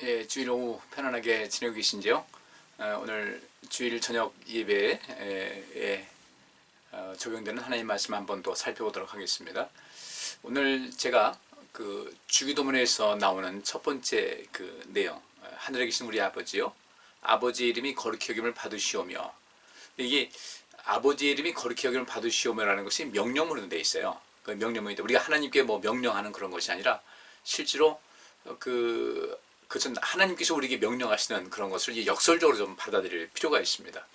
예, 주일 오후 편안하게 지내고 계신지요? 오늘 주일 저녁 예배에 적용되는 하나님 말씀 한번 더 살펴보도록 하겠습니다. 오늘 제가 그 주기도문에서 나오는 첫 번째 그 내용, 하늘에 계신 우리 아버지요, 아버지의 이름이 거룩히 여김을 받으시오며, 이게 아버지의 이름이 거룩히 여김을 받으시오며라는 것이 명령문으로 되어 있어요. 그 명령문인데 우리가 하나님께 뭐 명령하는 그런 것이 아니라 실제로 그것은 하나님께서 우리에게 명령하시는 그런 것을 이제 역설적으로 좀 받아들일 필요가 있습니다.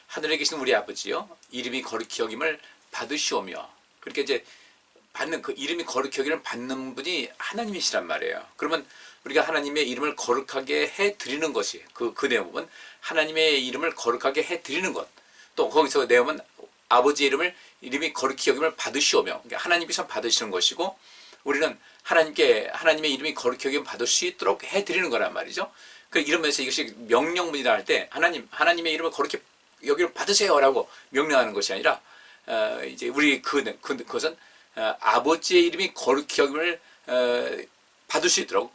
하늘에 계신 우리 아버지요, 이름이 거룩히 여김을 받으시오며, 그렇게 이제 받는 그 이름이 거룩히 여김을 받는 분이 하나님이시란 말이에요. 그러면 우리가 하나님의 이름을 거룩하게 해 드리는 것이 그 내용은 하나님의 이름을 거룩하게 해 드리는 것. 또 거기서 내용은 아버지의 이름이 거룩히 여김을 받으시오며, 그러니까 하나님께서 받으시는 것이고 우리는 하나님의 이름이 거룩히 여김을 받을 수 있도록 해드리는 거란 말이죠. 이러면서 이것이 명령문이라 할 때 하나님의 이름을 거룩히 여김을 받으세요라고 명령하는 것이 아니라 이제 우리 그것은 아버지의 이름이 거룩히 여김을 받을 수 있도록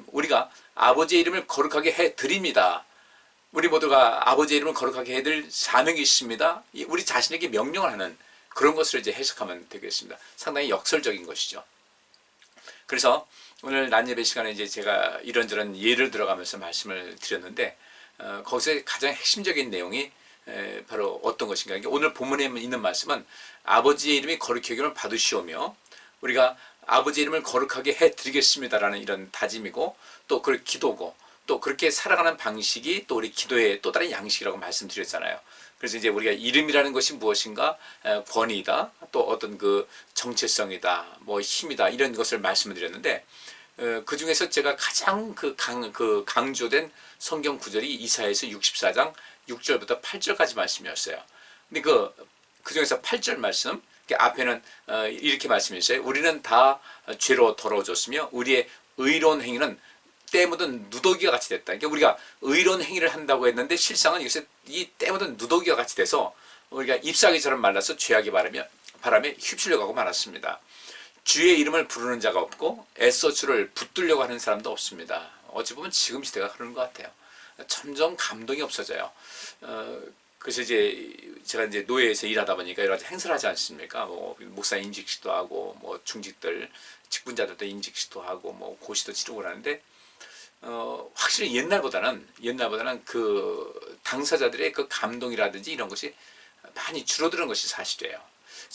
우리가 아버지의 이름을 거룩하게 해드립니다. 우리 모두가 아버지의 이름을 거룩하게 해드릴 사명이 있습니다. 우리 자신에게 명령을 하는 그런 것을 이제 해석하면 되겠습니다. 상당히 역설적인 것이죠. 그래서 오늘 낮예배 시간에 이제 제가 이런저런 예를 들어가면서 말씀을 드렸는데 거기서 가장 핵심적인 내용이 바로 어떤 것인가. 오늘 본문에 있는 말씀은 아버지의 이름이 거룩히 여김을 받으시오며 우리가 아버지의 이름을 거룩하게 해드리겠습니다라는 이런 다짐이고, 또 그 기도고, 또 그렇게 살아가는 방식이 또 우리 기도의 또 다른 양식이라고 말씀드렸잖아요. 그래서 이제 우리가 이름이라는 것이 무엇인가, 권위이다, 또 어떤 그 정체성이다, 뭐 힘이다, 이런 것을 말씀을 드렸는데 그 중에서 제가 가장 강조된 성경 구절이 이사야서 64장 6절부터 8절까지 말씀이었어요. 근데 그 중에서 8절 말씀, 앞에는 이렇게 말씀했어요. 우리는 다 죄로 더러워졌으며 우리의 의로운 행위는 때 묻은 누더기와 같이 됐다. 그러니까 우리가 의로운 행위를 한다고 했는데 실상은 이 때 묻은 누더기와 같이 돼서 우리가 잎사귀처럼 말라서 죄악의 바람에 휩쓸려가고 말았습니다. 주의 이름을 부르는 자가 없고 애써 주를 붙들려고 하는 사람도 없습니다. 어찌 보면 지금 시대가 그런 것 같아요. 점점 감동이 없어져요. 그래서 이제 제가 이제 노예에서 일하다 보니까 여러 가지 행사를 하지 않습니까? 뭐 목사 임직식도 하고, 뭐 중직들 직분자들도 임직식도 하고, 뭐 고시도 치르고 하는데 확실히 옛날보다는 그 당사자들의 그 감동이라든지 이런 것이 많이 줄어드는 것이 사실이에요.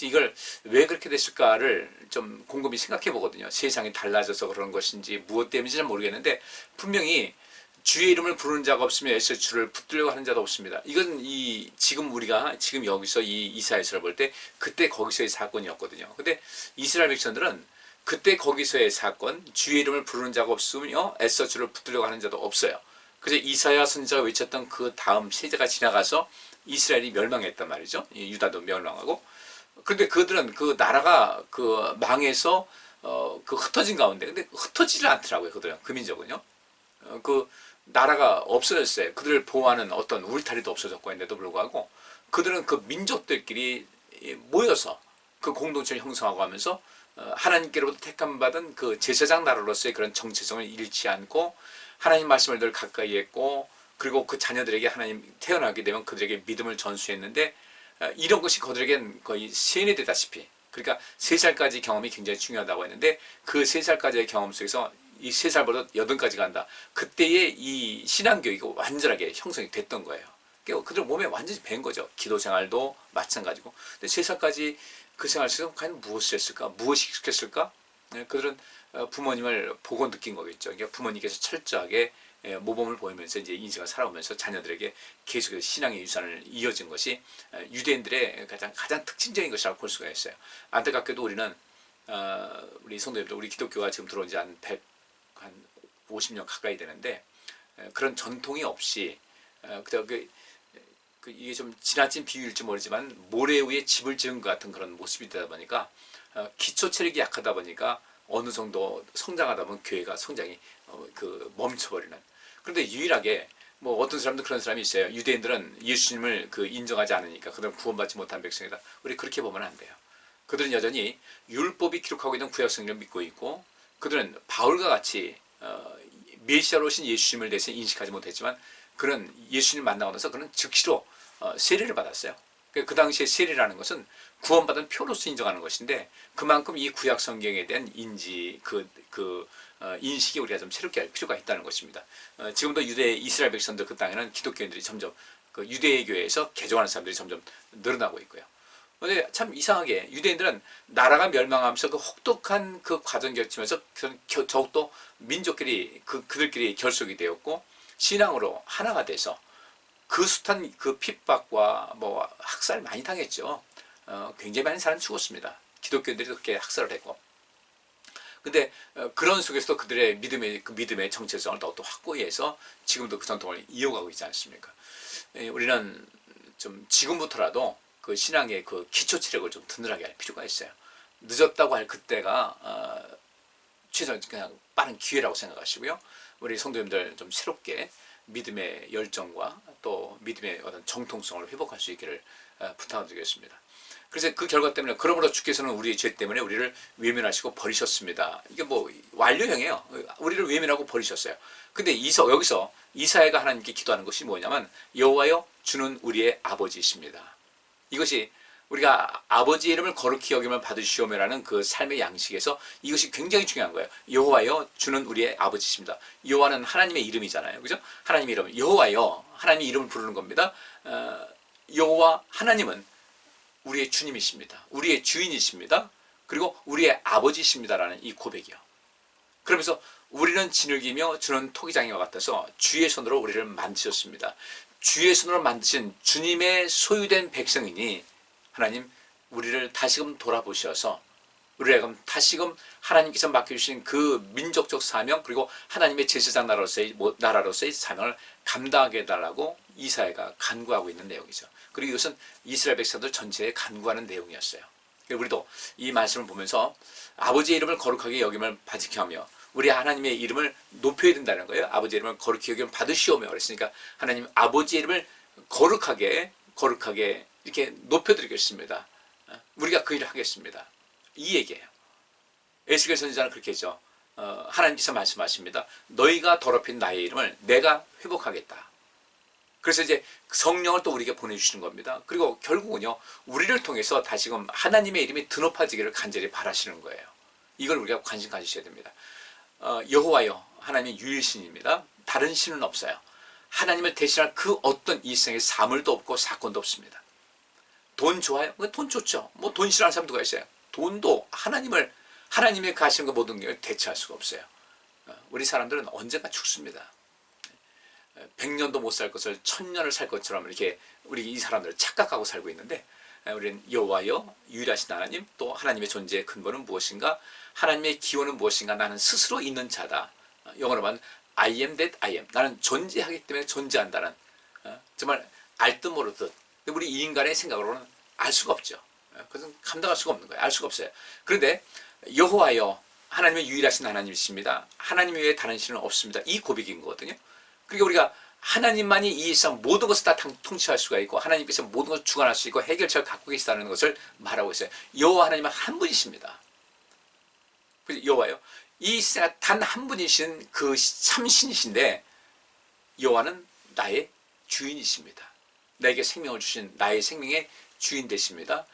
이걸 왜 그렇게 됐을까를 좀 곰곰이 생각해 보거든요. 세상이 달라져서 그런 것인지 무엇 때문인지는 모르겠는데 분명히 주의 이름을 부르는 자가 없으며 애써 주를 붙들려고 하는 자도 없습니다. 이건 지금 여기서 이 이사야서를 볼 때 그때 거기서의 사건이었거든요. 근데 이스라엘 백성들은 그때 거기서의 사건, 주의 이름을 부르는 자가 없으며 애써 주를 붙들려고 하는 자도 없어요. 그래서 이사야 선지자가 외쳤던 그 다음 세대가 지나가서 이스라엘이 멸망했단 말이죠. 유다도 멸망하고. 그런데 그들은 그 나라가 망해서 흩어진 가운데, 근데 흩어지질 않더라고요. 그들은, 그 민족은요. 그 나라가 없어졌어요. 그들을 보호하는 어떤 울타리도 없어졌고 했는데도 불구하고 그들은 그 민족들끼리 모여서 그 공동체를 형성하고 하면서 하나님께로부터 택함받은 그 제사장 나라로서의 그런 정체성을 잃지 않고 하나님 말씀을 늘 가까이 했고, 그리고 그 자녀들에게 하나님 태어나게 되면 그들에게 믿음을 전수했는데 이런 것이 그들에겐 거의 세뇌되다시피, 그러니까 3살까지 경험이 굉장히 중요하다고 했는데 그 3살까지의 경험 속에서 이 3살보다 8까지 간다. 그때의 이 신앙교육이 완전하게 형성이 됐던 거예요. 그들 몸에 완전히 밴 거죠. 기도 생활도 마찬가지고. 근데 3살까지 그 생활 속에서 과연 무엇을 했을까? 무엇이 익숙했을까? 그들은 부모님을 보고 느낀 거겠죠. 그러니까 부모님께서 철저하게 모범을 보이면서 이제 인생을 살아오면서 자녀들에게 계속해서 신앙의 유산을 이어진 것이 유대인들의 가장 특징적인 것이라고 볼 수가 있어요. 안타깝게도 우리는 우리 성도님들, 우리 기독교가 지금 들어온 지 한 50년 가까이 되는데 그런 전통이 없이 이게 좀 지나친 비유일지 모르지만 모래 위에 집을 지은 것 같은 그런 모습이 되다 보니까 기초 체력이 약하다 보니까 어느 정도 성장하다 보면 교회가 성장이 멈춰버리는. 그런데 유일하게 뭐 어떤 사람도 그런 사람이 있어요. 유대인들은 예수님을 인정하지 않으니까 그들은 구원받지 못한 백성이다. 우리 그렇게 보면 안 돼요. 그들은 여전히 율법이 기록하고 있는 구약성경을 믿고 있고, 그들은 바울과 같이 메시아로 오신 예수님을 대해서 인식하지 못했지만 그는 예수님을 만나고 나서 그는 즉시로 세례를 받았어요. 그 당시에 세례라는 것은 구원받은 표로서 인정하는 것인데 그만큼 이 구약 성경에 대한 인지 인식이 우리가 좀 새롭게 할 필요가 있다는 것입니다. 지금도 유대 이스라엘 백성들 그 땅에는 기독교인들이 점점 그 유대교회에서 개종하는 사람들이 점점 늘어나고 있고요. 근데 참 이상하게 유대인들은 나라가 멸망하면서 그 혹독한 그 과정 겪으면서 더욱더 민족끼리 그들끼리 결속이 되었고 신앙으로 하나가 돼서 그 숱한 그 핍박과 뭐 학살 많이 당했죠. 굉장히 많은 사람이 죽었습니다. 기독교인들이 그렇게 학살을 했고. 근데 그런 속에서도 그들의 믿음의 정체성을 더욱더 확고히 해서 지금도 그 전통을 이어가고 있지 않습니까? 우리는 좀 지금부터라도 그 신앙의 그 기초 체력을 좀 든든하게 할 필요가 있어요. 늦었다고 할 그때가 최소한 그냥 빠른 기회라고 생각하시고요. 우리 성도님들 좀 새롭게 믿음의 열정과 또 믿음의 어떤 정통성을 회복할 수 있기를 부탁드리겠습니다. 그래서 그 결과 때문에 그러므로 주께서는 우리의 죄 때문에 우리를 외면하시고 버리셨습니다. 이게 뭐 완료형이에요. 우리를 외면하고 버리셨어요. 근데 여기서 이사야가 하나님께 기도하는 것이 뭐냐면 여호와여 주는 우리의 아버지이십니다. 이것이 우리가 아버지의 이름을 거룩히 여김을 받으시오며라는 그 삶의 양식에서 이것이 굉장히 중요한 거예요. 여호와여 주는 우리의 아버지십니다. 여호와는 하나님의 이름이잖아요. 그죠? 하나님의 이름. 여호와여 하나님의 이름을 부르는 겁니다. 여호와 하나님은 우리의 주님이십니다. 우리의 주인이십니다. 그리고 우리의 아버지십니다라는 이 고백이요. 그러면서 우리는 진흙이며 주는 토기장이와 같아서 주의 손으로 우리를 만드셨습니다. 주의 손으로 만드신 주님의 소유된 백성이니 하나님 우리를 다시금 돌아보셔서 우리가 다시금 하나님께서 맡겨주신 그 민족적 사명 그리고 하나님의 제사장 나라로서의 사명을 감당하게 해달라고 이사야가 간구하고 있는 내용이죠. 그리고 이것은 이스라엘 백성들 전체에 간구하는 내용이었어요. 우리도 이 말씀을 보면서 아버지의 이름을 거룩하게 여김을 받으게 하며 우리 하나님의 이름을 높여야 된다는 거예요. 아버지의 이름을 거룩히 여김을 받으시오며 그랬으니까 하나님 아버지의 이름을 거룩하게 이렇게 높여드리겠습니다. 우리가 그 일을 하겠습니다. 이 얘기예요. 에스겔 선지자는 그렇게 했죠. 하나님께서 말씀하십니다. 너희가 더럽힌 나의 이름을 내가 회복하겠다. 그래서 이제 성령을 또 우리에게 보내주시는 겁니다. 그리고 결국은요, 우리를 통해서 다시금 하나님의 이름이 드높아지기를 간절히 바라시는 거예요. 이걸 우리가 관심 가지셔야 됩니다. 여호와여, 하나님의 유일신입니다. 다른 신은 없어요. 하나님을 대신할 그 어떤 일생의 사물도 없고 사건도 없습니다. 돈 좋아요? 돈 좋죠. 뭐 돈 싫어하는 사람 누가 있어요? 돈도 하나님의 가시는 그 모든 걸 대체할 수가 없어요. 우리 사람들은 언젠가 죽습니다. 100년도 못 살 것을 1000년을 살 것처럼 이렇게 우리 이 사람들을 착각하고 살고 있는데 우리는 여호와여 유일하신 하나님 또 하나님의 존재의 근본은 무엇인가 하나님의 기원은 무엇인가 나는 스스로 있는 자다. 영어로 말하면 I am that I am. 나는 존재하기 때문에 존재한다는 정말 알 듯 모를 듯 우리 이 인간의 생각으로는 알 수가 없죠. 그것은 감당할 수가 없는 거예요. 알 수가 없어요. 그런데 여호와여 하나님의 유일하신 하나님이십니다. 하나님 외에 다른 신은 없습니다. 이 고백인 거거든요. 그러니까 우리가 하나님만이 이 일상 모든 것을 다 통치할 수가 있고 하나님께서 모든 것을 주관할 수 있고 해결책을 갖고 계시다는 것을 말하고 있어요. 여호와 하나님은 한 분이십니다. 여호와요. 이 세상 단 한 분이신 그 참신이신데 여호와는 나의 주인이십니다. 나에게 생명을 주신 나의 생명의 주인 되십니다.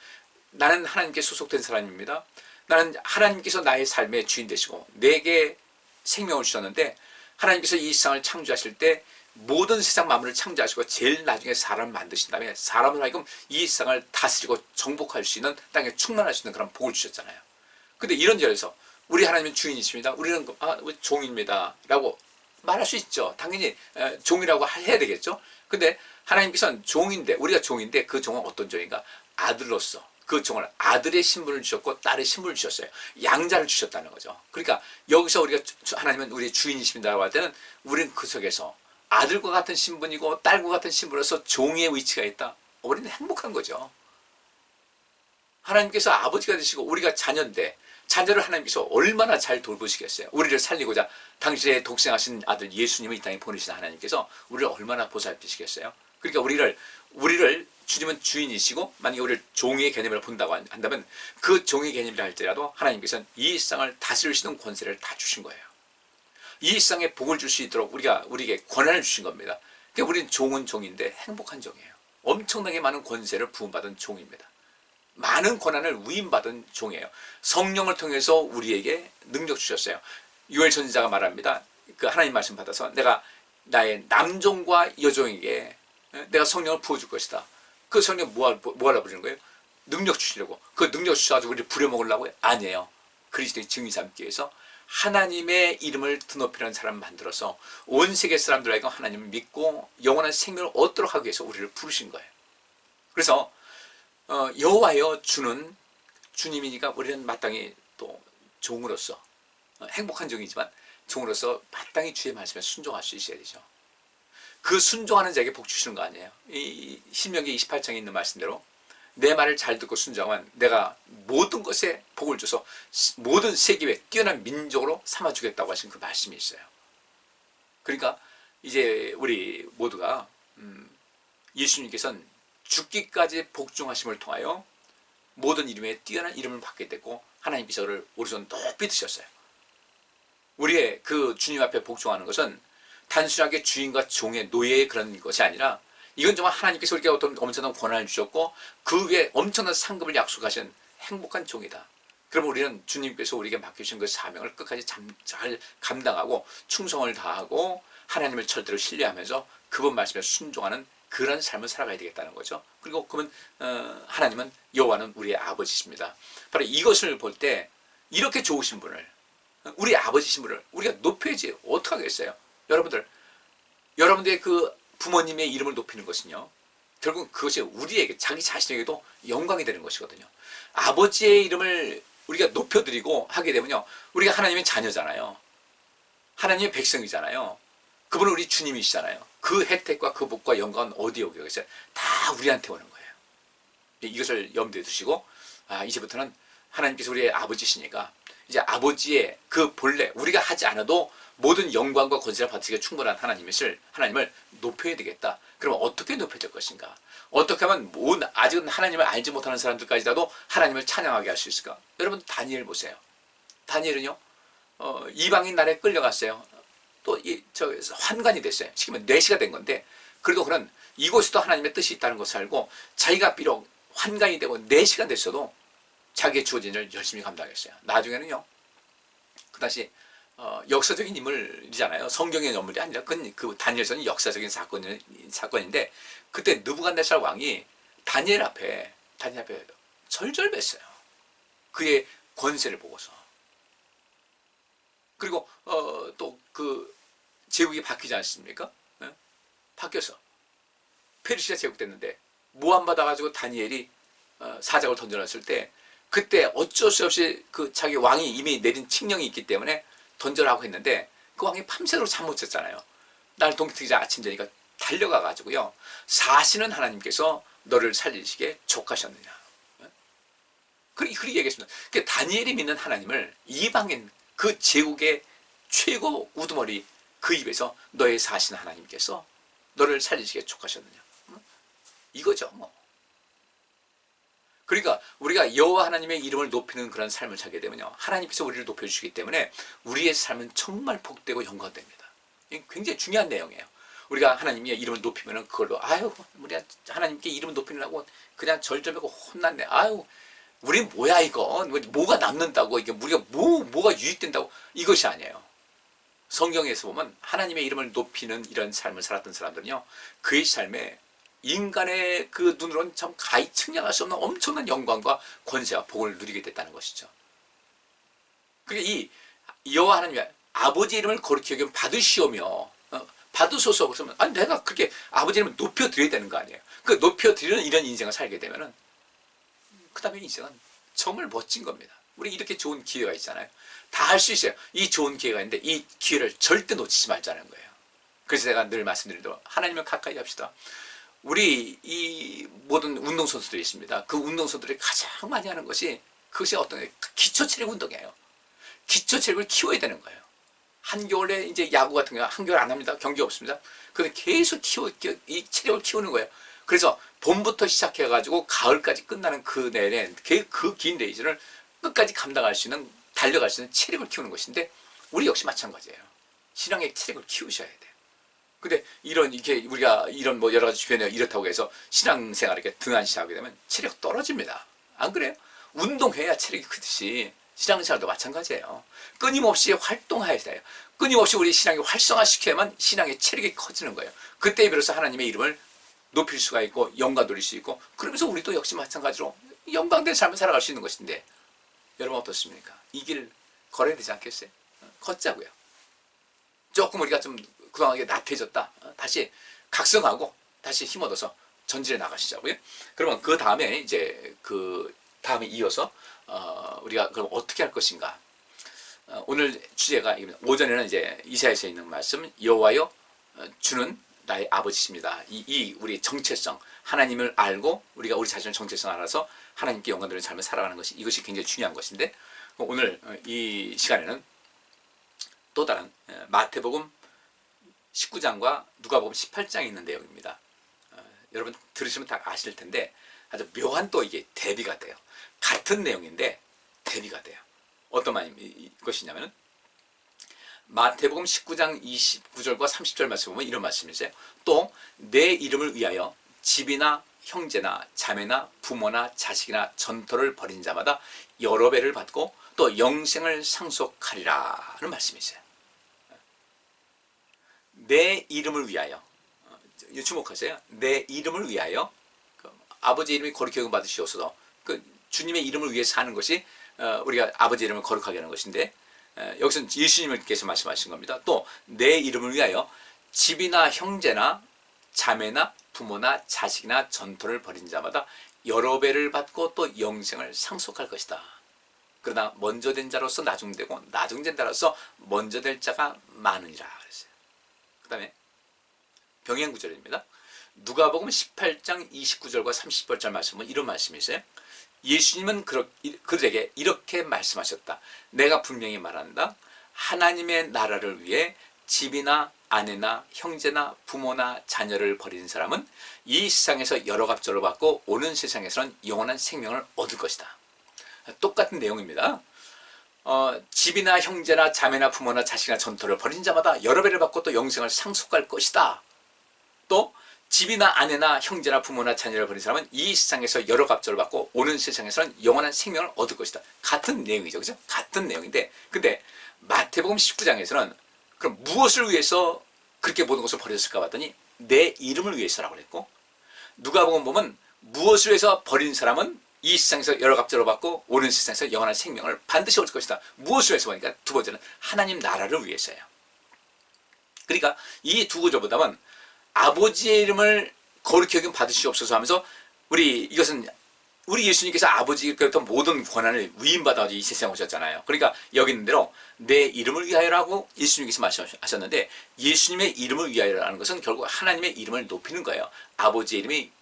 나는 하나님께 소속된 사람입니다. 나는 하나님께서 나의 삶의 주인 되시고 내게 생명을 주셨는데 하나님께서 이 세상을 창조하실 때 모든 세상 만물을 창조하시고 제일 나중에 사람을 만드신 다음에 사람을 하여금 이 세상을 다스리고 정복할 수 있는 땅에 충만할 수 있는 그런 복을 주셨잖아요. 근데 이런 점에서 우리 하나님은 주인이십니다. 우리는 종입니다. 라고 말할 수 있죠. 당연히 종이라고 해야 되겠죠. 근데 하나님께서는 종인데 우리가 종인데 그 종은 어떤 종인가? 아들로서 그 종을 아들의 신분을 주셨고 딸의 신분을 주셨어요. 양자를 주셨다는 거죠. 그러니까 여기서 우리가 하나님은 우리의 주인이십니다라고 할 때는 우리는 그 속에서 아들과 같은 신분이고 딸과 같은 신분으로서 종의 위치가 있다. 우리는 행복한 거죠. 하나님께서 아버지가 되시고 우리가 자녀인데 자녀를 하나님께서 얼마나 잘 돌보시겠어요. 우리를 살리고자 당신의 독생하신 아들 예수님을 이 땅에 보내신 하나님께서 우리를 얼마나 보살피시겠어요. 그러니까 우리를 주님은 주인이시고 만약에 우리를 종의 개념으로 본다고 한다면 그 종의 개념이라 할지라도 하나님께서는 이 세상을 다스릴 수 있는 권세를 다 주신 거예요. 이 세상에 복을 줄 수 있도록 우리에게 권한을 주신 겁니다. 그러니까 우리는 종은 종인데 행복한 종이에요. 엄청나게 많은 권세를 부음받은 종입니다. 많은 권한을 위임받은 종이에요. 성령을 통해서 우리에게 능력 주셨어요. 요엘 선지자가 말합니다. 그 하나님 말씀 받아서 내가 나의 남종과 여종에게 내가 성령을 부어줄 것이다. 그 성령 뭐하려고 부르는 거예요? 능력 주시려고. 그 능력 주셔가지고 우리를 부려먹으려고 아니에요. 그리스도의 증인 삼기 위해서 하나님의 이름을 드높이는 사람을 만들어서 온 세계 사람들 하여금 하나님을 믿고 영원한 생명을 얻도록 하기 위해서 우리를 부르신 거예요. 그래서 여호와여 주는 주님이니까 우리는 마땅히 또 종으로서 행복한 종이지만 종으로서 마땅히 주의 말씀에 순종할 수 있어야 되죠. 그 순종하는 자에게 복 주시는 거 아니에요. 이 신명기 28장에 있는 말씀대로 내 말을 잘 듣고 순종하면 내가 모든 것에 복을 줘서 모든 세계에 뛰어난 민족으로 삼아주겠다고 하신 그 말씀이 있어요. 그러니까 이제 우리 모두가 예수님께서는 죽기까지 복종하심을 통하여 모든 이름에 뛰어난 이름을 받게 됐고 하나님께서 그를 오른손 높이 드셨어요. 우리의 그 주님 앞에 복종하는 것은 단순하게 주인과 종의 노예의 그런 것이 아니라 이건 정말 하나님께서 우리에게 어떤 엄청난 권한을 주셨고 그 위에 엄청난 상급을 약속하신 행복한 종이다. 그러면 우리는 주님께서 우리에게 맡겨주신 그 사명을 끝까지 잘 감당하고 충성을 다하고 하나님을 절대로 신뢰하면서 그분 말씀에 순종하는 그런 삶을 살아가야 되겠다는 거죠. 그리고 그러면 하나님은 여호와는 우리의 아버지십니다. 바로 이것을 볼 때 이렇게 좋으신 분을 우리 아버지신 분을 우리가 높여야지 어떻게 하겠어요? 여러분들의 그 부모님의 이름을 높이는 것은요 결국 그것이 우리에게 자기 자신에게도 영광이 되는 것이거든요. 아버지의 이름을 우리가 높여드리고 하게 되면요 우리가 하나님의 자녀잖아요. 하나님의 백성이잖아요. 그분은 우리 주님이시잖아요. 그 혜택과 그 복과 영광은 어디에 오겠어요? 다 우리한테 오는 거예요. 이것을 염두에 두시고 이제부터는 하나님께서 우리의 아버지시니까 이제 아버지의 그 본래 우리가 하지 않아도 모든 영광과 권세를 받으시기에 충분한 하나님을 높여야 되겠다. 그럼 어떻게 높여야 될 것인가? 어떻게 하면 아직은 하나님을 알지 못하는 사람들까지라도 하나님을 찬양하게 할 수 있을까? 여러분 다니엘 보세요. 다니엘은요 이방인 나라에 끌려갔어요. 또 환관이 됐어요. 시키면 내시가 된 건데 그래도 그는 이곳에도 하나님의 뜻이 있다는 것을 알고 자기가 비록 환관이 되고 내시가 됐어도 자기의 주어진 일을 열심히 감당했어요. 나중에는요 그 당시 역사적인 인물이잖아요. 성경의 인물이 아니라 그 다니엘서는 역사적인 사건인데 그때 느부갓네살 왕이 다니엘 앞에 절절맸어요. 그의 권세를 보고서. 그리고 또 그 제국이 바뀌지 않습니까? 바뀌어서 페르시아 제국됐는데 모함 받아가지고 다니엘이 사jak을 던져놨을 때 그때 어쩔 수 없이 그 자기 왕이 이미 내린 칙령이 있기 때문에 던져라고 했는데 그 왕이 밤새도록 잠 못 잤잖아요. 날 동트기자 아침 되니까 달려가가지고요 사시는 하나님께서 너를 살리시게 족하셨느냐. 그렇게 얘기했습니다. 그러니까 다니엘이 믿는 하나님을 이방인 그 제국의 최고 우두머리 그 입에서 너의 사신 하나님께서 너를 살리시게 족하셨느냐. 이거죠 뭐. 그러니까 우리가 여호와 하나님의 이름을 높이는 그런 삶을 살게 되면요 하나님께서 우리를 높여주시기 때문에 우리의 삶은 정말 복되고 영광됩니다. 이게 굉장히 중요한 내용이에요. 우리가 하나님의 이름을 높이면 그걸로 우리가 하나님께 이름을 높이려고 그냥 절절하고 혼났네. 우리 뭐야 이거 뭐가 남는다고 이게 우리가 뭐가 유익된다고 이것이 아니에요. 성경에서 보면 하나님의 이름을 높이는 이런 삶을 살았던 사람들은요 그의 삶에 인간의 그 눈으로는 참 가히 측량할 수 없는 엄청난 영광과 권세와 복을 누리게 됐다는 것이죠. 그러니까 이 여호와 하나님의 아버지 이름을 거룩히 여기면 받으시오며 받으소서 그러면 내가 그렇게 아버지 이름을 높여드려야 되는 거 아니에요. 그 높여드리는 이런 인생을 살게 되면은 그 다음에 인생은 정말 멋진 겁니다. 우리 이렇게 좋은 기회가 있잖아요. 다 할 수 있어요. 이 좋은 기회가 있는데 이 기회를 절대 놓치지 말자는 거예요. 그래서 제가 늘 말씀드리도록 하나님을 가까이 합시다. 우리 이 모든 운동선수들이 있습니다. 그 운동선수들이 가장 많이 하는 것이 그것이 어떤 기초체력 운동이에요. 기초체력을 키워야 되는 거예요. 한겨울에 이제 야구 같은 경우 한겨울 안 합니다. 경기 없습니다. 근데 계속 이 체력을 키우는 거예요. 그래서 봄부터 시작해가지고 가을까지 끝나는 그 내내 그 긴 레이즈를 끝까지 감당할 수 있는 달려갈 수 있는 체력을 키우는 것인데 우리 역시 마찬가지예요. 신앙의 체력을 키우셔야 돼요. 근데 이렇게 우리가 이런 뭐 여러 가지 주변에 이렇다고 해서 신앙생활을 이렇게 등한시하게 되면 체력 떨어집니다. 안 그래요? 운동해야 체력이 크듯이 신앙생활도 마찬가지예요. 끊임없이 활동해야 돼요. 끊임없이 우리 신앙을 활성화시켜야만 신앙의 체력이 커지는 거예요. 그때 비로소 하나님의 이름을 높일 수가 있고 영광 돌릴 수 있고, 그러면서 우리도 역시 마찬가지로 영광된 삶을 살아갈 수 있는 것인데, 여러분 어떻습니까? 이 길 걸어야 되지 않겠어요? 걷자고요. 조금 우리가 좀 그동안에 나태해졌다, 다시 각성하고 다시 힘 얻어서 전진해 나가시자고요. 그러면 그 다음에 이제 그 다음에 이어서 우리가 그럼 어떻게 할 것인가? 오늘 주제가 오전에는 이제 이사야서에 있는 말씀, 여호와여 주는 나의 아버지십니다. 이 우리 정체성, 하나님을 알고 우리가 우리 자신의 정체성을 알아서 하나님께 영광 돌리는 삶을 살아가는 것이, 이것이 굉장히 중요한 것인데, 오늘 이 시간에는 또 다른 마태복음 19장과 누가복음 18장에 있는 내용입니다. 여러분 들으시면 다 아실 텐데 아주 묘한 또 이게 대비가 돼요. 같은 내용인데 대비가 돼요. 어떤 것이냐면 마태복음 19장 29절과 30절 말씀 보면 이런 말씀이세요. 또 내 이름을 위하여 집이나 형제나 자매나 부모나 자식이나 전토를 벌인 자마다 여러 배를 받고 또 영생을 상속하리라 하는 말씀이세요. 내 이름을 위하여, 주목하세요. 내 이름을 위하여, 아버지 이름이 거룩히 여김받으시옵소서. 주님의 이름을 위해서 하는 것이 우리가 아버지 이름을 거룩하게 하는 것인데, 여기서는 예수님께서 말씀하신 겁니다. 또 내 이름을 위하여 집이나 형제나 자매나 부모나 자식이나 전토를 벌인 자마다 여러 배를 받고 또 영생을 상속할 것이다. 그러나 먼저 된 자로서 나중되고 나중된 자로서 먼저 될 자가 많으니라 그랬어요. 그 다음에 병행 구절입니다. 누가복음 18장 29절과 30절 말씀은 이런 말씀이 있어요. 예수님은 그들에게 이렇게 말씀하셨다. 내가 분명히 말한다. 하나님의 나라를 위해 집이나 아내나 형제나 부모나 자녀를 버리는 사람은 이 세상에서 여러 갑절을 받고 오는 세상에서는 영원한 생명을 얻을 것이다. 똑같은 내용입니다. 집이나 형제나 자매나 부모나 자식이나 전토를 벌인 자마다 여러 배를 받고 또 영생을 상속할 것이다. 또 집이나 아내나 형제나 부모나 자녀를 버린 사람은 이 세상에서 여러 갑절을 받고 오는 세상에서는 영원한 생명을 얻을 것이다. 같은 내용이죠. 그죠? 같은 내용인데, 근데 마태복음 19장에서는 그럼 무엇을 위해서 그렇게 모든 것을 버렸을까 봤더니 내 이름을 위해서라고 그랬고, 누가복음 보면 무엇을 위해서 버린 사람은 이 세상에서 여러 갑절을 받고 오는 세상에서 영원한 생명을 반드시 얻을 것이다. 무엇을 위해서 보니까 두 번째는 하나님 나라를 위해서예요. 그러니까 이 두 구절 보다는 아버지의 이름을 거룩히 여김 받으시옵소서 하면서 이것은 우리 예수님께서 아버지께로부터 모든 권한을 위임받아서 이 세상에 오셨잖아요. 그러니까 여기 있는 대로 내 이름을 위하여라고 예수님께서 말씀하셨는데, 예수님의 이름을 위하여라는 것은 결국 하나님의 이름을 높이는 거예요. 아버지의 이름이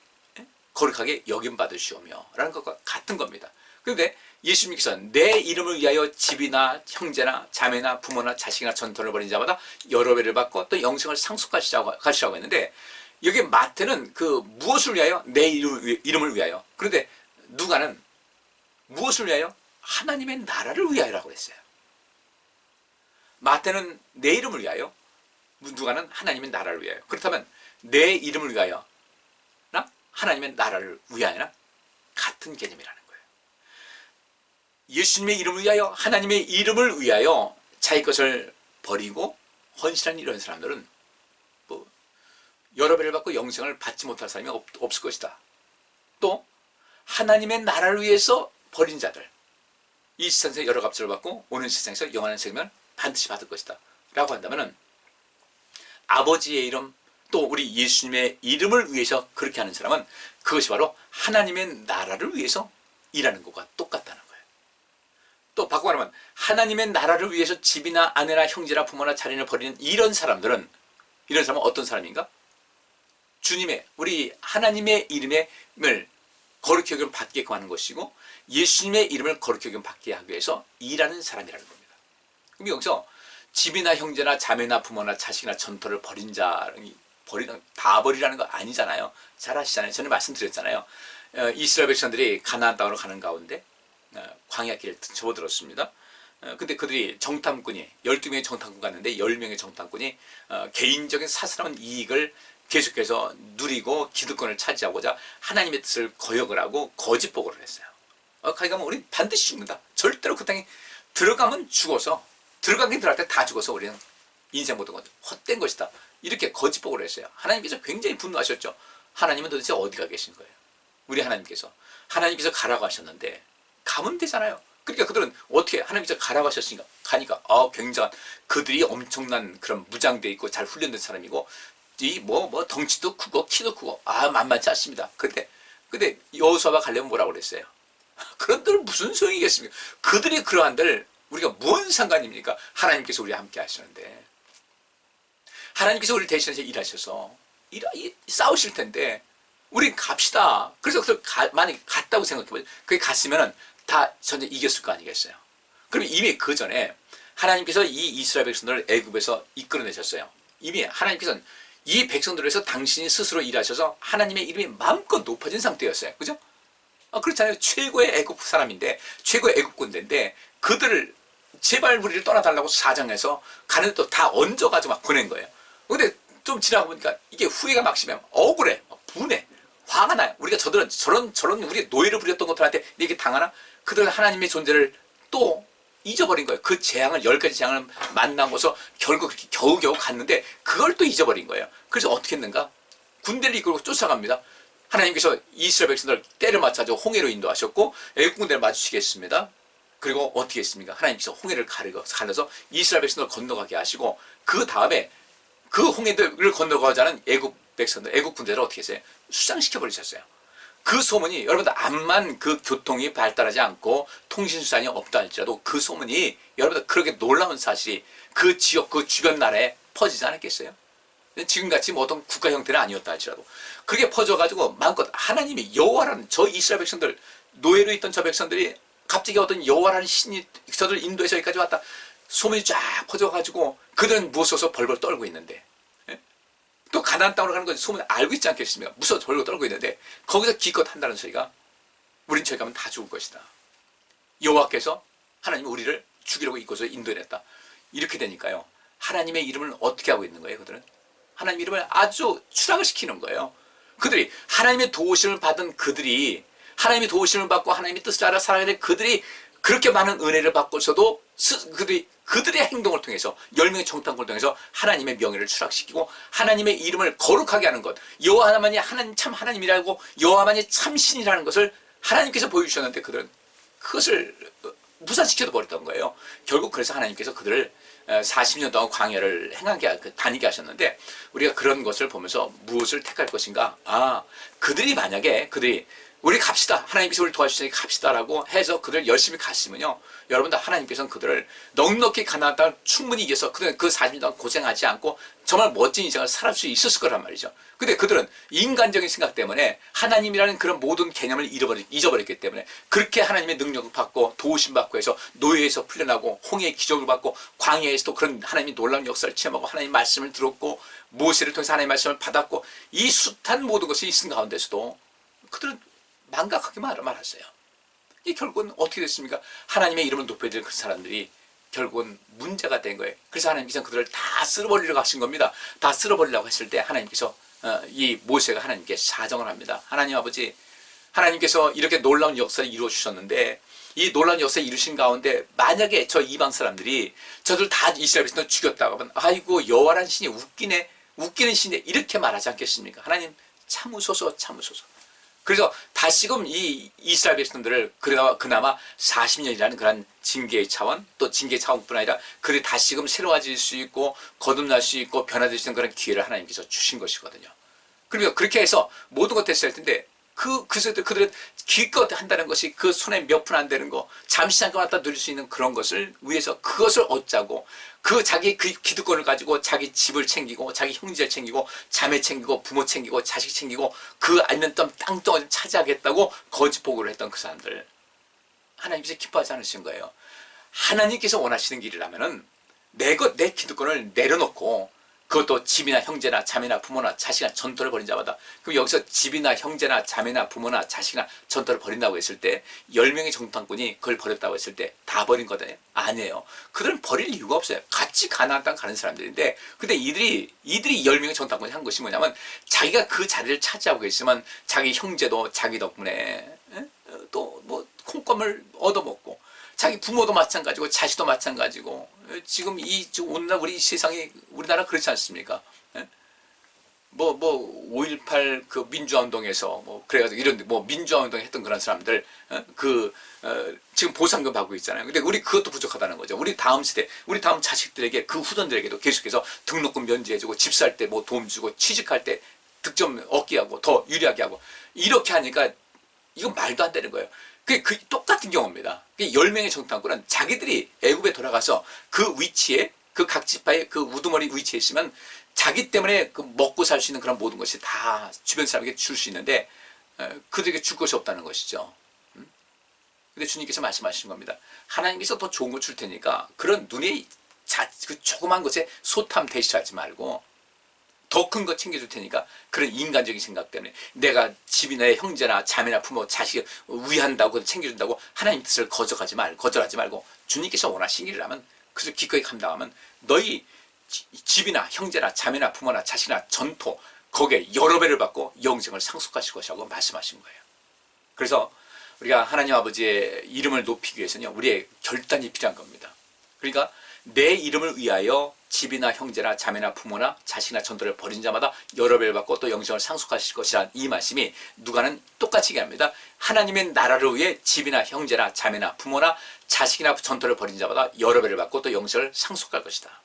거룩하게 여김받으시오며 라는 것과 같은 겁니다. 그런데 예수님께서 내 이름을 위하여 집이나 형제나 자매나 부모나 자식이나 전토를 벌인 자마다 여러 배를 받고 또 영생을 상속하시라고 했는데, 여기 마태는 무엇을 위하여? 내 이름을 위하여. 그런데 누가는 무엇을 위하여? 하나님의 나라를 위하여라고 했어요. 마태는 내 이름을 위하여, 누가는 하나님의 나라를 위하여. 그렇다면 내 이름을 위하여 나 하나님의 나라를 위하여나 같은 개념이라는 거예요. 예수님의 이름을 위하여, 하나님의 이름을 위하여 자기 것을 버리고 헌신한 이런 사람들은 여러 배를 받고 영생을 받지 못할 사람이 없을 것이다. 또 하나님의 나라를 위해서 버린 자들, 이 세상에서 여러 갑절을 받고 오는 세상에서 영원한 생명을 반드시 받을 것이다 라고 한다면, 아버지의 이름 또 우리 예수님의 이름을 위해서 그렇게 하는 사람은 그것이 바로 하나님의 나라를 위해서 일하는 것과 똑같다는 거예요. 또 바꿔 말하면 하나님의 나라를 위해서 집이나 아내나 형제나 부모나 자녀를 버리는 이런 사람은 어떤 사람인가? 주님의, 우리 하나님의 이름을 거룩히 여김 받게끔 하는 것이고, 예수님의 이름을 거룩히 여김 받게 하기 위해서 일하는 사람이라는 겁니다. 그럼 여기서 집이나 형제나 자매나 부모나 자식이나 전토를 다 버리라는 거 아니잖아요. 잘 아시잖아요. 저는 말씀드렸잖아요. 이스라엘 백성들이 가나안 땅으로 가는 가운데 광야 길을 접어들었습니다. 근데 그들이 정탐꾼이 12명의 정탐꾼 갔는데 10명의 정탐꾼이 개인적인 사사로운 이익을 계속해서 누리고 기득권을 차지하고자 하나님의 뜻을 거역을 하고 거짓 보고를 했어요. 거기 가면 우리는 반드시 죽는다. 절대로 그 땅에 들어가면 죽어서, 들어가긴 들어갈 때 다 죽어서 우리는 인생 모든 건 헛된 것이다. 이렇게 거짓 보고를 했어요. 하나님께서 굉장히 분노하셨죠. 하나님은 도대체 어디가 계신 거예요? 우리 하나님께서 가라고 하셨는데 가면 되잖아요. 그러니까 그들은 어떻게 하나님께서 가라고 하셨으니까 가니까 굉장한, 그들이 엄청난 그런 무장돼 있고 잘 훈련된 사람이고 이 덩치도 크고 키도 크고 만만치 않습니다. 근데 여호수아가 가려면 뭐라고 그랬어요? 그런들 무슨 소용이겠습니까? 그들이 그러한들 우리가 뭔 상관입니까? 하나님께서 우리와 함께 하시는데, 하나님께서 우리를 대신해서 일하셔서 싸우실 텐데 우리 갑시다. 그래서 만약에 갔다고 생각해보죠. 그게 갔으면은 다 전혀 이겼을 거 아니겠어요? 그럼 이미 그 전에 하나님께서 이 이스라엘 백성들을 애굽에서 이끌어내셨어요. 이미 하나님께서는 이 백성들을 위해서 당신이 스스로 일하셔서 하나님의 이름이 마음껏 높아진 상태였어요. 그죠? 그렇잖아요. 최고의 애굽 사람인데, 최고의 애굽 군대인데 그들을 제발 우리를 떠나달라고 사정해서 가는데 또 다 얹어가지고 막 보낸 거예요. 근데 좀 지나고 보니까 이게 후회가 막 심하면 억울해, 분해, 화가 나요. 우리가 저런 우리 노예를 부렸던 것들한테 이렇게 당하나? 그들은 하나님의 존재를 또 잊어버린 거예요. 그 재앙을, 10가지 재앙을 만나고서 결국 그렇게 겨우겨우 갔는데 그걸 또 잊어버린 거예요. 그래서 어떻게 했는가? 군대를 이끌고 쫓아갑니다. 하나님께서 이스라엘 백성들을 때를 맞춰서 홍해로 인도하셨고 애국 군대를 마주치게 했습니다. 그리고 어떻게 했습니까? 하나님께서 홍해를 가려서 이스라엘 백성들을 건너가게 하시고 그 다음에 그 홍해를 건너가자는 애국 백성들, 애국 군대를 어떻게 했어요? 수장시켜 버리셨어요. 그 소문이, 여러분들 암만 그 교통이 발달하지 않고 통신수단이 없다 할지라도 그 소문이 여러분들 그렇게 놀라운 사실이 그 지역, 그 주변 나라에 퍼지지 않았겠어요? 지금같이 어떤 국가 형태는 아니었다 할지라도 그렇게 퍼져가지고 마음껏 하나님이 여호와라는, 저 이스라엘 백성들, 노예로 있던 저 백성들이 갑자기 어떤 여호와라는 신이 저들 인도에서 여기까지 왔다, 소문이 쫙 퍼져가지고 그들은 무서워서 벌벌 떨고 있는데, 또 가나안 땅으로 가는 건 소문을 알고 있지 않겠습니까? 무서워서 벌벌 떨고 있는데 거기서 기껏 한다는 소리가 우린 저기 가면 다 죽을 것이다. 여호와께서, 하나님이 우리를 죽이려고 이곳을 인도해냈다. 이렇게 되니까요, 하나님의 이름을 어떻게 하고 있는 거예요? 그들은 하나님의 이름을 아주 추락을 시키는 거예요. 그들이 하나님의 도우심을 받은 그들이, 하나님의 도우심을 받고 하나님의 뜻을 알아 살아가는 그들이 그렇게 많은 은혜를 받고서도 그들의 행동을 통해서, 10명의 정탐꾼을 통해서 하나님의 명예를 추락시키고 하나님의 이름을 거룩하게 하는 것, 여호와만이 하나님 참 하나님이라고, 여호와만이 참 신이라는 것을 하나님께서 보여주셨는데 그들은 그것을 무산시켜 버렸던 거예요. 결국 그래서 하나님께서 그들을 40년 동안 광야를 다니게 하셨는데, 우리가 그런 것을 보면서 무엇을 택할 것인가? 만약에 우리 갑시다, 하나님께서 우리를 도와주시니까 갑시다라고 해서 그들 열심히 갔으면요, 여러분들 하나님께서는 그들을 넉넉히 가나안 땅을 충분히 이겨서 그들은 그 40년 동안 고생하지 않고 정말 멋진 인생을 살 수 있었을 거란 말이죠. 근데 그들은 인간적인 생각 때문에 하나님이라는 그런 모든 개념을 잊어버렸기 때문에 그렇게 하나님의 능력을 받고 도우심 받고 해서 노예에서 풀려나고 홍해의 기적을 받고 광야에서도 그런 하나님의 놀라운 역사를 체험하고 하나님의 말씀을 들었고 모세를 통해서 하나님의 말씀을 받았고 이 숱한 모든 것이 있은 가운데서도 그들은 망각하게 말았어요. 이 결국은 어떻게 됐습니까? 하나님의 이름을 높여야 될 그 사람들이 결국은 문제가 된 거예요. 그래서 하나님께서 그들을 다 쓸어버리려고 하신 겁니다. 다 쓸어버리려고 했을 때 하나님께서 이 모세가 하나님께 사정을 합니다. 하나님 아버지, 하나님께서 이렇게 놀라운 역사를 이루어 주셨는데 이 놀라운 역사를 이루신 가운데 만약에 저 이방 사람들이 저들 다 이스라엘 백성을 죽였다고 하면 아이고 여호와라는 신이 웃기는 신이 이렇게 말하지 않겠습니까? 하나님 참으소서. 그래서 다시금 이 이스라엘 백성들을 그나마 40년이라는 그런 징계의 차원, 또 징계의 차원뿐 아니라 그들이 다시금 새로워질 수 있고 거듭날 수 있고 변화될 수 있는 그런 기회를 하나님께서 주신 것이거든요. 그러니까 그렇게 해서 모든 것 됐을 텐데 그들은 기껏 한다는 것이 그 손에 몇 푼 안 되는 거, 잠시 잠깐 왔다 누릴 수 있는 그런 것을 위해서 그것을 얻자고 자기 그 기득권을 가지고 자기 집을 챙기고 자기 형제를 챙기고 자매 챙기고 부모 챙기고 자식 챙기고 그 있는 땅덩어리를 차지하겠다고 거짓 보고를 했던 그 사람들, 하나님께서 기뻐하지 않으신 거예요. 하나님께서 원하시는 길이라면은 내 기득권을 내려놓고 그것도 집이나 형제나 자매나 부모나 자식이나 전토를 벌인 자마다. 그럼 여기서 집이나 형제나 자매나 부모나 자식이나 전토를 벌인다고 했을 때 10명의 정탐꾼이 그걸 버렸다고 했을 때 다 버린 거잖아요. 아니에요. 그들은 버릴 이유가 없어요. 같이 가나안 땅 가는 사람들인데, 근데 이들이 10명의 정탐꾼이 한 것이 뭐냐면, 자기가 그 자리를 차지하고 있으면 자기 형제도 자기 덕분에 또 뭐 콩껌을 얻어먹고, 자기 부모도 마찬가지고 자식도 마찬가지고, 지금 오늘날 우리 세상이, 우리나라 그렇지 않습니까? 5.18 그 민주화 운동에서 그래가지고 이런 민주화 운동 했던 그런 사람들, 지금 보상금 받고 있잖아요. 근데 우리 그것도 부족하다는 거죠. 우리 다음 세대, 우리 다음 자식들에게, 그 후손들에게도 계속해서 등록금 면제해주고, 집 살 때 도움 주고, 취직할 때 득점 얻게 하고, 더 유리하게 하고, 이렇게 하니까 이건 말도 안 되는 거예요. 그 똑같은 경우입니다. 10명의 정탐꾼은 자기들이 애굽에 돌아가서 그 위치에, 그 각 지파의 그 우두머리 위치에 있으면 자기 때문에 그 먹고 살 수 있는 그런 모든 것이 다 주변 사람에게 줄 수 있는데, 그들에게 줄 것이 없다는 것이죠. 근데 주님께서 말씀하시는 겁니다. 하나님께서 더 좋은 걸 줄 테니까 그런 눈에 그 조그만 것에 소탐 대시하지 말고 더 큰 거 챙겨줄 테니까, 그런 인간적인 생각 때문에 내가 집이나 형제나 자매나 부모 자식 위한다고 챙겨준다고 하나님 뜻을 거절하지 말고 주님께서 원하시는 일을 하면, 그래서 기꺼이 감당하면 너희 집이나 형제나 자매나 부모나 자식이나 전토 거기에 여러 배를 받고 영생을 상속하실 것이라고 말씀하신 거예요. 그래서 우리가 하나님 아버지의 이름을 높이기 위해서는 우리의 결단이 필요한 겁니다. 그러니까 내 이름을 위하여 집이나 형제나 자매나 부모나 자식이나 전토를 벌인 자마다 여러 배를 받고 또 영생을 상속하실 것이라는 이 말씀이 누가는 똑같이 얘기합니다. 하나님의 나라를 위해 집이나 형제나 자매나 부모나 자식이나 전토를 벌인 자마다 여러 배를 받고 또 영생을 상속할 것이다.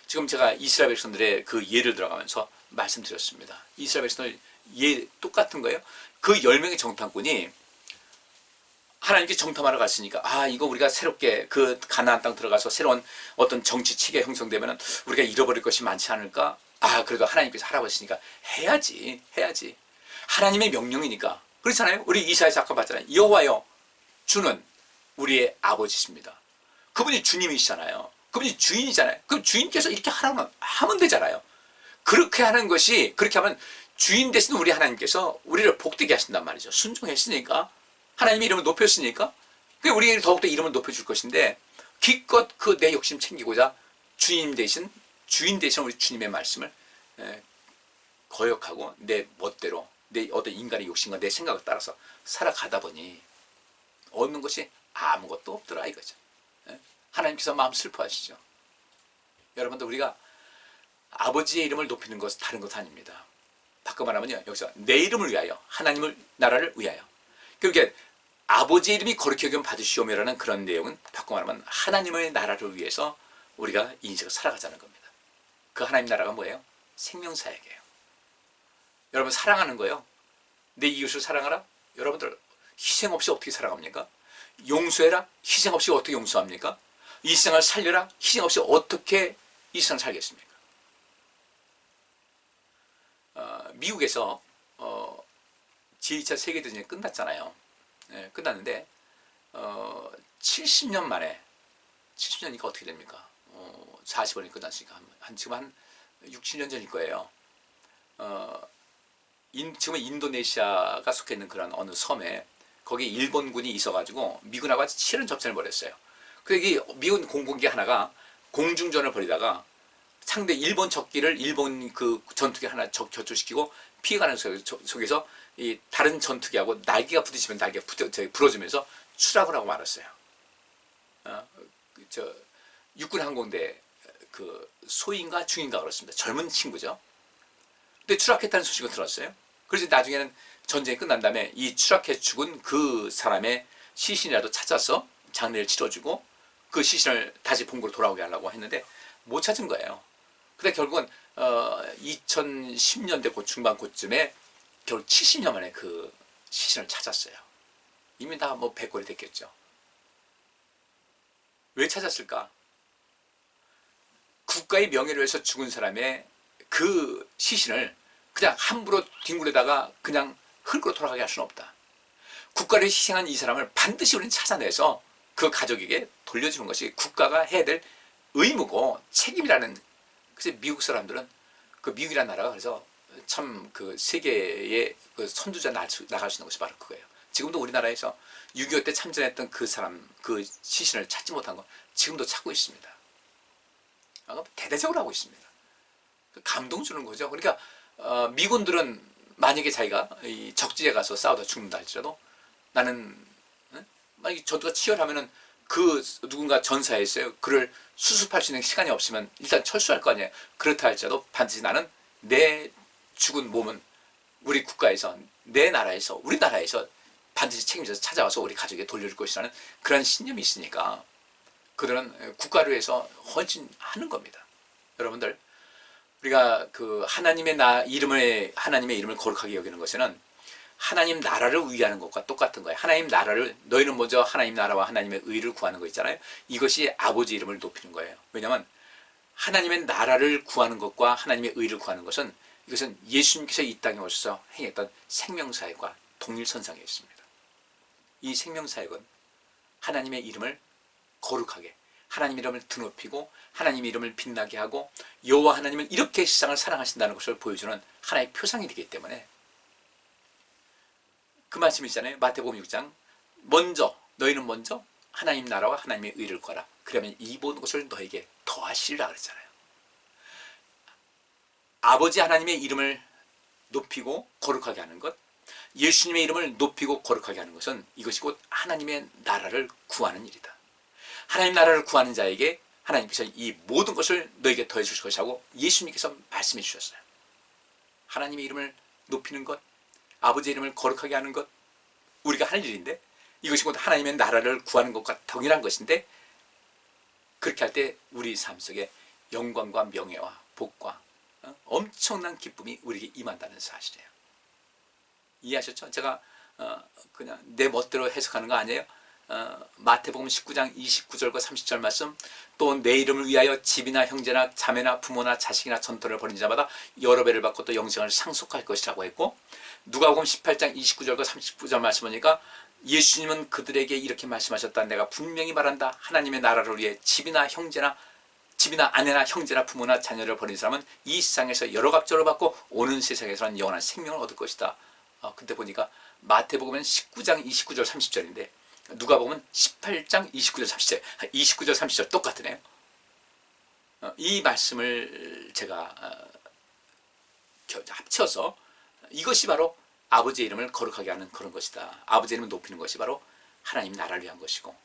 지금 제가 이스라엘 백성들의 그 예를 들어가면서 말씀드렸습니다. 이스라엘 백성들 예 똑같은 거예요. 그 10명의 정탐꾼이 하나님께 정탐하러 갔으니까, 이거 우리가 새롭게 그 가나안 땅 들어가서 새로운 어떤 정치 체계가 형성되면 우리가 잃어버릴 것이 많지 않을까? 그래도 하나님께서 하라고 했으니까 해야지. 하나님의 명령이니까. 그렇잖아요. 우리 이사야서 아까 봤잖아요. 여호와여, 주는 우리의 아버지십니다. 그분이 주님이시잖아요. 그분이 주인이잖아요. 그럼 주인께서 이렇게 하라면 하면 되잖아요. 그렇게 하는 것이, 그렇게 하면 주인 대신 우리 하나님께서 우리를 복되게 하신단 말이죠. 순종했으니까, 하나님의 이름을 높였으니까, 우리에게 더욱더 이름을 높여줄 것인데, 기껏 그 내 욕심 챙기고자 주인 대신 우리 주님의 말씀을 거역하고 내 멋대로 내 어떤 인간의 욕심과 내 생각을 따라서 살아가다 보니 얻는 것이 아무것도 없더라 이거죠. 하나님께서 마음 슬퍼하시죠. 여러분들, 우리가 아버지의 이름을 높이는 것은 다른 것 아닙니다. 바꿔 말하면요, 여기서 내 이름을 위하여, 하나님을 나라를 위하여, 그러니까 아버지의 이름이 거룩히 여김 받으시오며라는 그런 내용은 바꿔 말하면 하나님의 나라를 위해서 우리가 인생을 살아가자는 겁니다. 그 하나님 나라가 뭐예요? 생명사역이에요. 여러분, 사랑하는 거예요. 내 이웃을 사랑하라. 여러분들 희생 없이 어떻게 살아갑니까? 용서해라. 희생 없이 어떻게 용서합니까? 이 세상을 살려라. 희생 없이 어떻게 이 세상을 살겠습니까? 미국에서 제2차 세계대전이 끝났잖아요. 끝났는데 70년 만에, 70년이니까 어떻게 됩니까? 40원이 끝났으니까 지금 한 60년 전일 거예요. 지금 인도네시아가 속해 있는 그런 어느 섬에, 거기 일본군이 있어가지고 미군하고 치열한 접전을 벌였어요. 그래서 미군 공군기 하나가 공중전을 벌이다가 상대 일본 적기를 일본 그 전투기 하나 격추시키고 피해가는 속에서 이 다른 전투기하고 날개가 부딪히면 날개가 부러지면서 추락을 하고 말았어요. 육군 항공대 그 소인가 중인가 그렇습니다. 젊은 친구죠. 근데 추락했다는 소식을 들었어요. 그래서 나중에는 전쟁이 끝난 다음에 이 추락해 죽은 그 사람의 시신이라도 찾아서 장례를 치러주고 그 시신을 다시 본국으로 돌아오게 하려고 했는데 못 찾은 거예요. 근데 결국은 2010년대 중반쯤에 겨울 70년 만에 그 시신을 찾았어요. 이미 다 백골이 됐겠죠. 왜 찾았을까? 국가의 명예를 위해서 죽은 사람의 그 시신을 그냥 함부로 뒹굴에다가 그냥 흙으로 돌아가게 할 수는 없다. 국가를 희생한 이 사람을 반드시 우리는 찾아내서 그 가족에게 돌려주는 것이 국가가 해야 될 의무고 책임이라는. 그래서 미국 사람들은 그 미국이라는 나라가 그래서 참 그 세계의 그 선두자 나갈 수 있는 것이 바로 그거예요. 지금도 우리나라에서 6.25 때 참전했던 그 사람, 그 시신을 찾지 못한 건 지금도 찾고 있습니다. 대대적으로 하고 있습니다. 감동 주는 거죠. 그러니까 미군들은 만약에 자기가 이 적지에 가서 싸우다 죽는다 할지라도 나는 만약에 전투가 치열하면은 그 누군가 전사에 있어요. 그를 수습할 수 있는 시간이 없으면 일단 철수할 거 아니에요. 그렇다 할지라도 반드시 나는 내 죽은 몸은 우리 국가에서, 내 나라에서, 우리나라에서 반드시 책임져서 찾아와서 우리 가족에게 돌려줄 것이라는 그런 신념이 있으니까 그들은 국가를 위해서 헌신하는 겁니다. 여러분들, 우리가 그 하나님의 이름을 거룩하게 여기는 것은 하나님 나라를 위하는 것과 똑같은 거예요. 하나님 나라를, 너희는 먼저 하나님 나라와 하나님의 의를 구하는 거 있잖아요. 이것이 아버지 이름을 높이는 거예요. 왜냐하면 하나님의 나라를 구하는 것과 하나님의 의를 구하는 것은, 이것은 예수님께서 이 땅에 오셔서 행했던 생명사역과 동일선상에 있습니다. 이 생명사역은 하나님의 이름을 거룩하게, 하나님 이름을 드높이고 하나님 이름을 빛나게 하고 여호와 하나님은 이렇게 세상을 사랑하신다는 것을 보여주는 하나의 표상이 되기 때문에, 그 말씀이 있잖아요. 마태복음 6장, 너희는 먼저 하나님 나라와 하나님의 의를 구하라. 그러면 이 모든 것을 너에게 더하시리라 그랬잖아요. 아버지 하나님의 이름을 높이고 거룩하게 하는 것, 예수님의 이름을 높이고 거룩하게 하는 것은 이것이 곧 하나님의 나라를 구하는 일이다. 하나님 나라를 구하는 자에게 하나님께서 이 모든 것을 너에게 더해 주실 것이라고 예수님께서 말씀해 주셨어요. 하나님의 이름을 높이는 것, 아버지의 이름을 거룩하게 하는 것, 우리가 할 일인데, 이것이 곧 하나님의 나라를 구하는 것과 동일한 것인데, 그렇게 할 때 우리 삶 속에 영광과 명예와 복과 엄청난 기쁨이 우리에게 임한다는 사실이에요. 이해하셨죠? 제가 그냥 내 멋대로 해석하는 거 아니에요. 마태복음 19장 29절과 30절 말씀, 또 내 이름을 위하여 집이나 형제나 자매나 부모나 자식이나 전토를 벌인 자마다 여러 배를 받고 또 영생을 상속할 것이라고 했고, 누가복음 18장 29절과 39절 말씀 보니까 예수님은 그들에게 이렇게 말씀하셨다. 내가 분명히 말한다. 하나님의 나라를 위해 집이나 아내나 형제나 부모나 자녀를 버린 사람은 이 세상에서 여러 갑절을 받고 오는 세상에서는 영원한 생명을 얻을 것이다. 그때 보니까 마태복음은 19장 29절 30절인데 누가복음은 18장 29절 30절 29절 30절 똑같으네요. 이 말씀을 제가 합쳐서 이것이 바로 아버지의 이름을 거룩하게 하는 그런 것이다. 아버지의 이름을 높이는 것이 바로 하나님 나라를 위한 것이고,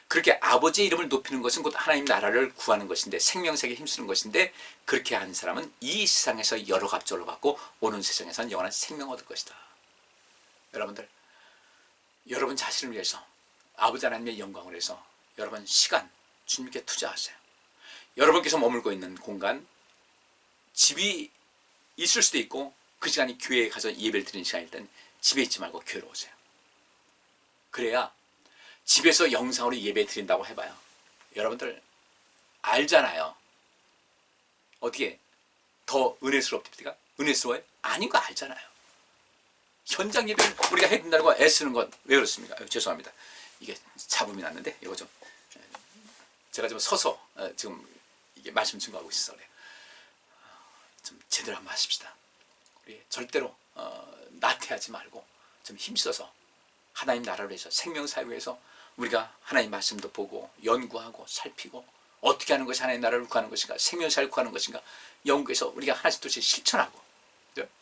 그렇게 아버지의 이름을 높이는 것은 곧 하나님 나라를 구하는 것인데, 생명색에 힘쓰는 것인데, 그렇게 하는 사람은 이 세상에서 여러 갑절을 받고 오는 세상에서는 영원한 생명을 얻을 것이다. 여러분들, 여러분 자신을 위해서 아버지 하나님의 영광을 위해서 여러분 시간 주님께 투자하세요. 여러분께서 머물고 있는 공간, 집이 있을 수도 있고 그 시간이 교회에 가서 예배를 드리는 시간일 땐 집에 있지 말고 교회로 오세요. 그래야 집에서 영상으로 예배 드린다고 해봐요. 여러분들 알잖아요. 어떻게 더 은혜스럽습니까? 은혜스러워요? 아닌 거 알잖아요. 현장 예배를 우리가 해야 된다고 애쓰는 건 왜 그렇습니까? 죄송합니다. 이게 잡음이 났는데 이거 좀 제가 좀 서서 지금 이게 말씀 증거하고 있어서 그래요. 좀 제대로 한번 하십시다. 우리 절대로 나태하지 말고 좀 힘써서 하나님 나라를 위해서, 생명사역을 위해서 우리가 하나님 말씀도 보고 연구하고 살피고 어떻게 하는 것이 하나님 나라를 구하는 것인가, 생명사역을 구하는 것인가 연구해서 우리가 하나씩 둘씩 실천하고,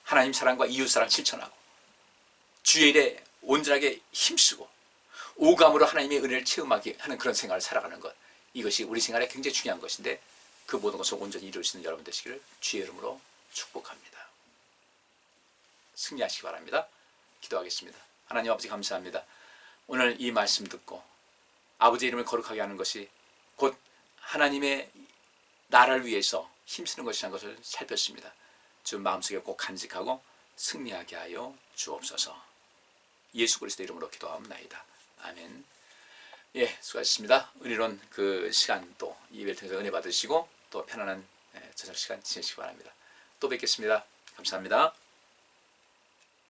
하나님 사랑과 이웃 사랑 실천하고 주의 일에 온전하게 힘쓰고 오감으로 하나님의 은혜를 체험하게 하는 그런 생활을 살아가는 것, 이것이 우리 생활에 굉장히 중요한 것인데, 그 모든 것을 온전히 이룰 수 있는 여러분 되시기를 주의 이름으로 축복합니다. 승리하시기 바랍니다. 기도하겠습니다. 하나님 아버지 감사합니다. 오늘 이 말씀 듣고 아버지 이름을 거룩하게 하는 것이 곧 하나님의 나라를 위해서 힘쓰는 것이라는 것을 살폈습니다. 주 마음속에 꼭 간직하고 승리하게 하여 주옵소서. 예수 그리스도 이름으로 기도하옵나이다. 아멘. 예, 수고하셨습니다. 은혜로운 그 시간 또 예배를 통해서 은혜 받으시고 또 편안한 저녁 시간 지내시기 바랍니다. 또 뵙겠습니다. 감사합니다.